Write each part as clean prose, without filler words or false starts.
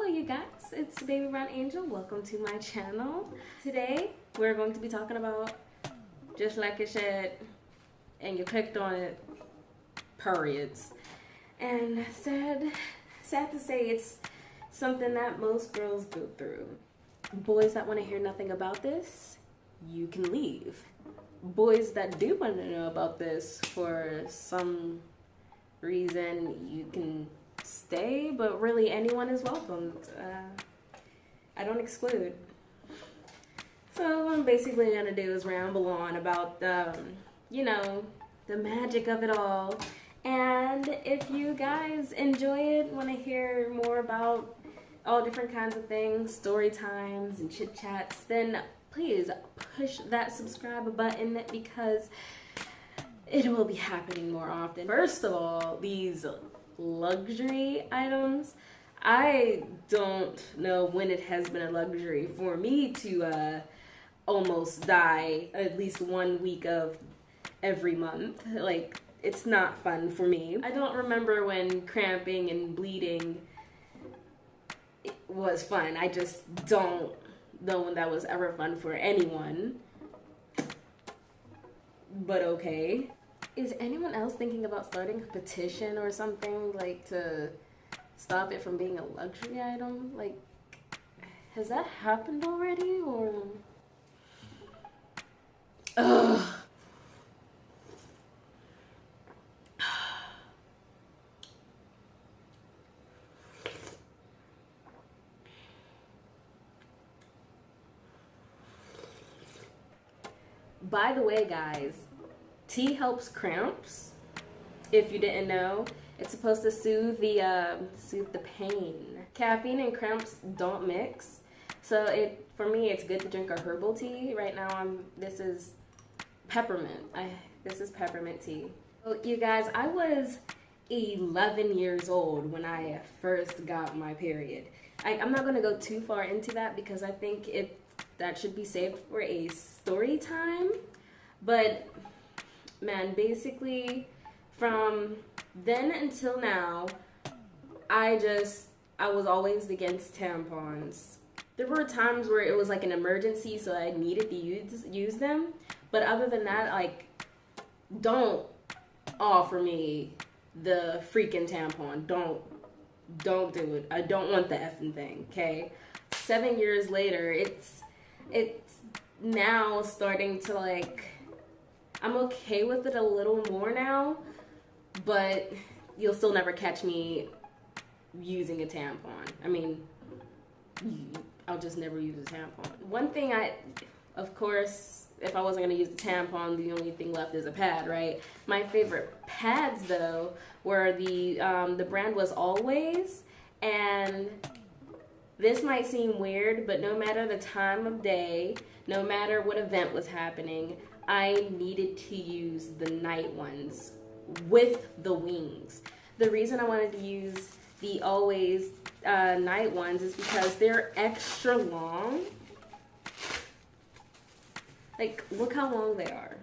Hello you guys, it's Baby.Brown.Angel. Welcome to my channel. Today we're going to be talking about, just like it said and you clicked on it, periods. And sad to say, it's something that most girls go through. Boys that want to hear nothing about this, you can leave. Boys that do want to know about this for some reason, you can stay, but really anyone is welcomed. I don't exclude. So what I'm basically gonna do is ramble on about the magic of it all. And if you guys enjoy it, want to hear more about all different kinds of things, story times and chit chats, then please push that subscribe button because it will be happening more often. First of all, these luxury items, I don't know when it has been a luxury for me to almost die at least 1 week of every month. Like, it's not fun for me. I don't remember when cramping and bleeding was fun. I just don't know when that was ever fun for anyone. But okay. Is anyone else thinking about starting a petition or something, like, to stop it from being a luxury item? Like, has that happened already, or? Ugh. By the way, guys, tea helps cramps. If you didn't know, it's supposed to soothe the pain. Caffeine and cramps don't mix, so for me it's good to drink a herbal tea. Right now this is peppermint. This is peppermint tea. So you guys, I was 11 years old when I first got my period. I'm not gonna go too far into that because I think that should be saved for a story time. But man, basically from then until now, I was always against tampons. There were times where it was like an emergency, so I needed to use them. But other than that, like, don't offer me the freaking tampon. Don't do it. I don't want the effing thing, okay? 7 years later, it's now starting to, like, I'm okay with it a little more now, but you'll still never catch me using a tampon. I mean, I'll just never use a tampon. One thing of course, if I wasn't gonna use a tampon, the only thing left is a pad, right? My favorite pads, though, were the brand was Always, and this might seem weird, but no matter the time of day, no matter what event was happening, I needed to use the night ones with the wings. The reason I wanted to use the Always night ones is because they're extra long. Like, look how long they are.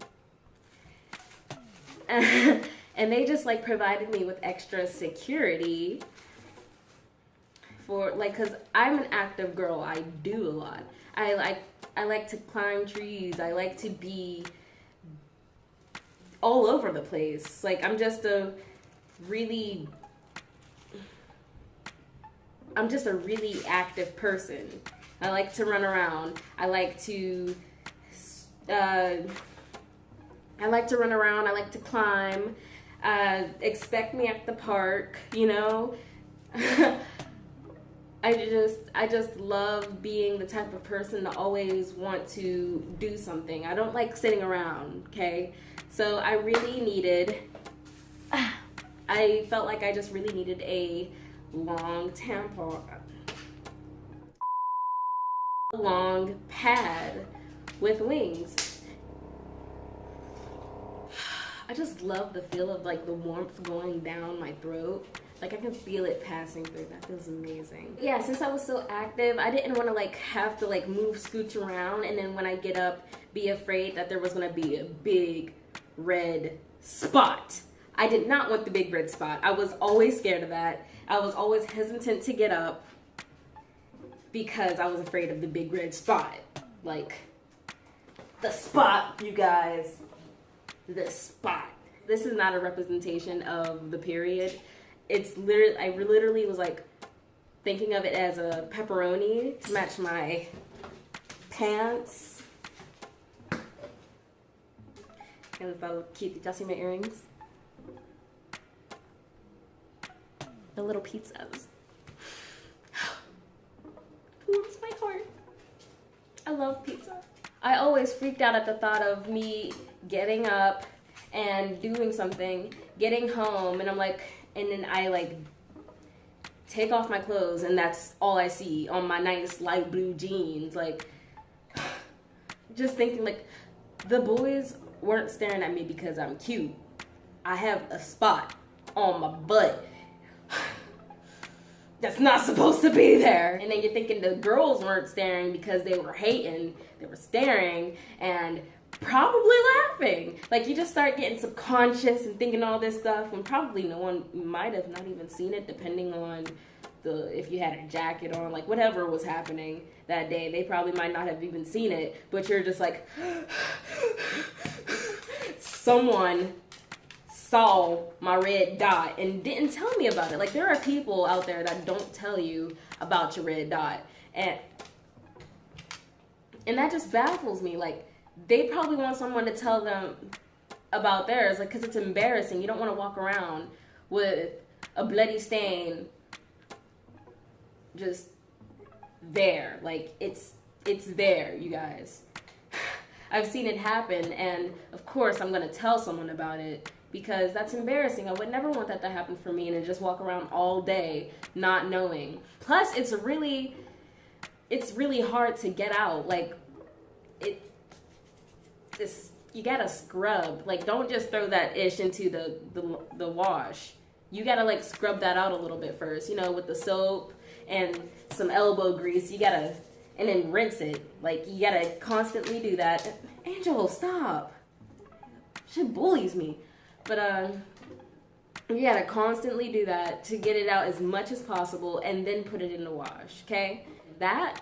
And they just, like, provided me with extra security for, like, because I'm an active girl. I do a lot. I like to climb trees. I like to be all over the place. Like, I'm just a really active person. I like to run around. I like to run around. I like to climb. Expect me at the park, you know? I just love being the type of person to always want to do something. I don't like sitting around, okay? So I felt like I just really needed a long tampon, a long pad with wings. I just love the feel of, like, the warmth going down my throat. Like, I can feel it passing through. That feels amazing. Yeah, since I was so active, I didn't want to, like, have to, like, scooch around, and then when I get up, be afraid that there was going to be a big red spot. I did not want the big red spot. I was always scared of that. I was always hesitant to get up. because I was afraid of the big red spot. Like, the spot, you guys. The spot. This is not a representation of the period. It's literally, I literally was like thinking of it as a pepperoni to match my pants. It was so cute. Did y'all see my earrings? The little pizzas. Warms my heart. I love pizza. I always freaked out at the thought of me getting up and doing something, getting home, and I'm like, and then I like take off my clothes and that's all I see on my nice light blue jeans. Like, just thinking like, the boys weren't staring at me because I'm cute. I have a spot on my butt that's not supposed to be there. And then you're thinking the girls weren't staring because they were hating. They were staring and probably laughing. Like, you just start getting subconscious and thinking all this stuff, and probably no one might have not even seen it, depending on if you had a jacket on, like whatever was happening that day. They probably might not have even seen it, but you're just like, someone saw my red dot and didn't tell me about it. Like, there are people out there that don't tell you about your red dot, and that just baffles me. Like, they probably want someone to tell them about theirs, like, because it's embarrassing. You don't want to walk around with a bloody stain just there. Like, it's there, you guys. I've seen it happen, and of course I'm going to tell someone about it, because that's embarrassing. I would never want that to happen for me, and to just walk around all day not knowing. Plus, it's really hard to get out. Like, you gotta scrub. Like, don't just throw that ish into the wash. You gotta like scrub that out a little bit first, you know, with the soap and some elbow grease. You gotta, and then rinse it. Like, you gotta constantly do that. Angel, stop. She bullies me. But you gotta constantly do that to get it out as much as possible, and then put it in the wash, okay? That,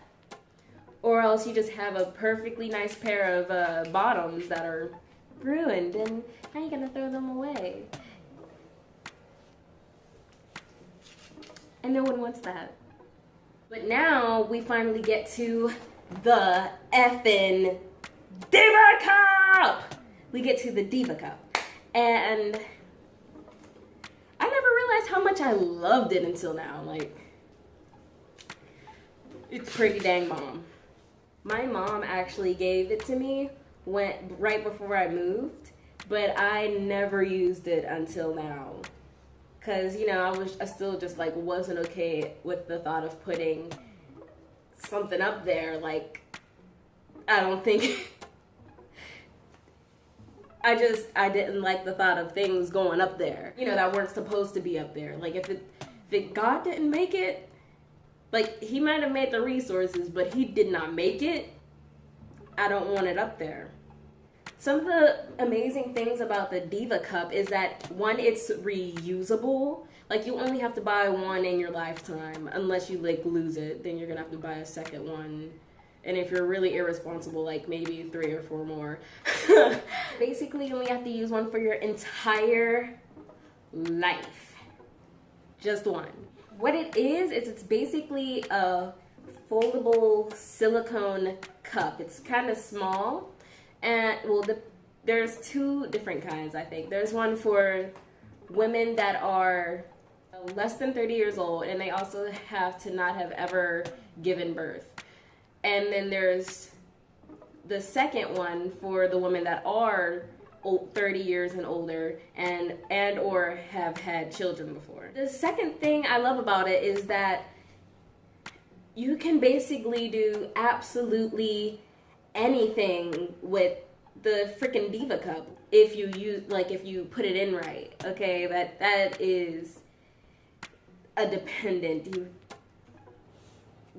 or else you just have a perfectly nice pair of bottoms that are ruined, and now you're gonna throw them away. And no one wants that. But now we finally get to the effing Diva Cup! We get to the Diva Cup. And I never realized how much I loved it until now. Like, it's pretty dang bomb. My mom actually gave it to me right before I moved, but I never used it until now. Cause, you know, I still just like wasn't okay with the thought of putting something up there. Like, I don't think I didn't like the thought of things going up there, you know, that weren't supposed to be up there. Like, if God didn't make it, like, he might have made the resources, but he did not make it, I don't want it up there. Some of the amazing things about the Diva Cup is that, one, it's reusable. Like, you only have to buy one in your lifetime, unless you, like, lose it. Then you're gonna have to buy a second one. And if you're really irresponsible, like maybe 3 or 4 more. Basically, you only have to use one for your entire life. Just one. What it is it's basically a foldable silicone cup. It's kind of small. And, well, there's 2 different kinds, I think. There's one for women that are less than 30 years old, and they also have to not have ever given birth. And then there's the second one for the women that are 30 years and older and or have had children before. The second thing I love about it is that you can basically do absolutely anything with the freaking Diva Cup if you put it in right. Okay, that is a dependent. You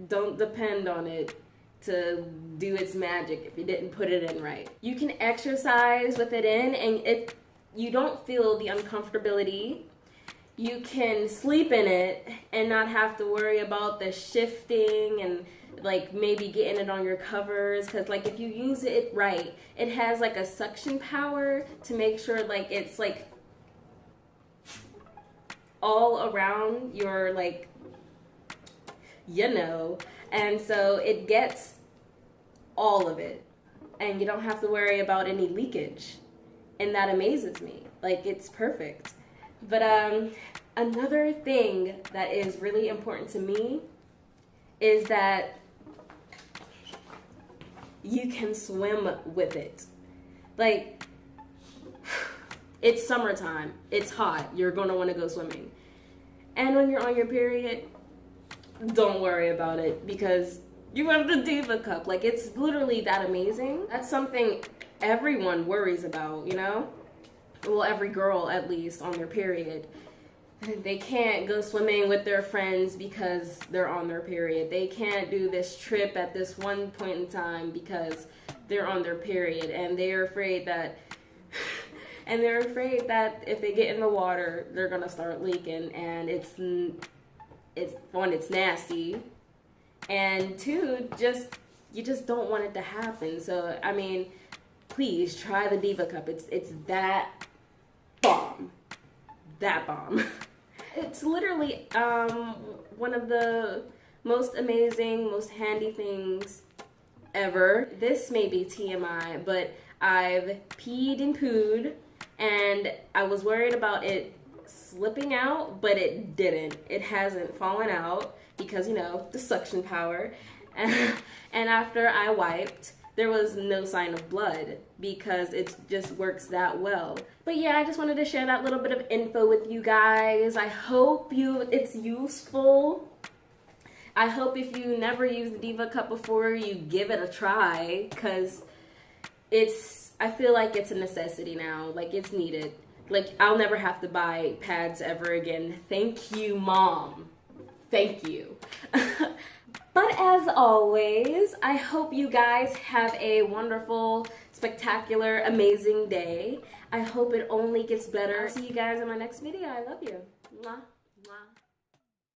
don't depend on it to do its magic if you didn't put it in right. You can exercise with it in, and you don't feel the uncomfortability. you can sleep in it and not have to worry about the shifting and like maybe getting it on your covers, because like if you use it right, it has like a suction power to make sure like it's like all around your like, you know, and so it gets all of it and you don't have to worry about any leakage, and that amazes me. Like, it's perfect. But another thing that is really important to me is that you can swim with it. Like, it's summertime, it's hot, you're gonna want to go swimming. And when you're on your period, don't worry about it because you have the Diva Cup. Like, it's literally that amazing. That's something everyone worries about, you know? Well, every girl at least on their period. They can't go swimming with their friends because they're on their period. They can't do this trip at this one point in time because they're on their period, and they're afraid that if they get in the water, they're gonna start leaking, and it's one, it's nasty, and two, you just don't want it to happen. So I mean, please try the Diva Cup. It's that bomb. That bomb. It's literally one of the most amazing, most handy things ever. This may be TMI, but I've peed and pooed, and I was worried about it slipping out, but it didn't. It hasn't fallen out because, you know, the suction power. And after I wiped, there was no sign of blood because it just works that well. But yeah, I just wanted to share that little bit of info with you guys. I hope it's useful. I hope if you never used the Diva Cup before, you give it a try, because I feel like it's a necessity now. Like, it's needed. Like, I'll never have to buy pads ever again. Thank you, Mom. Thank you. But as always, I hope you guys have a wonderful, spectacular, amazing day. I hope it only gets better. I'll see you guys in my next video. I love you. Mwah.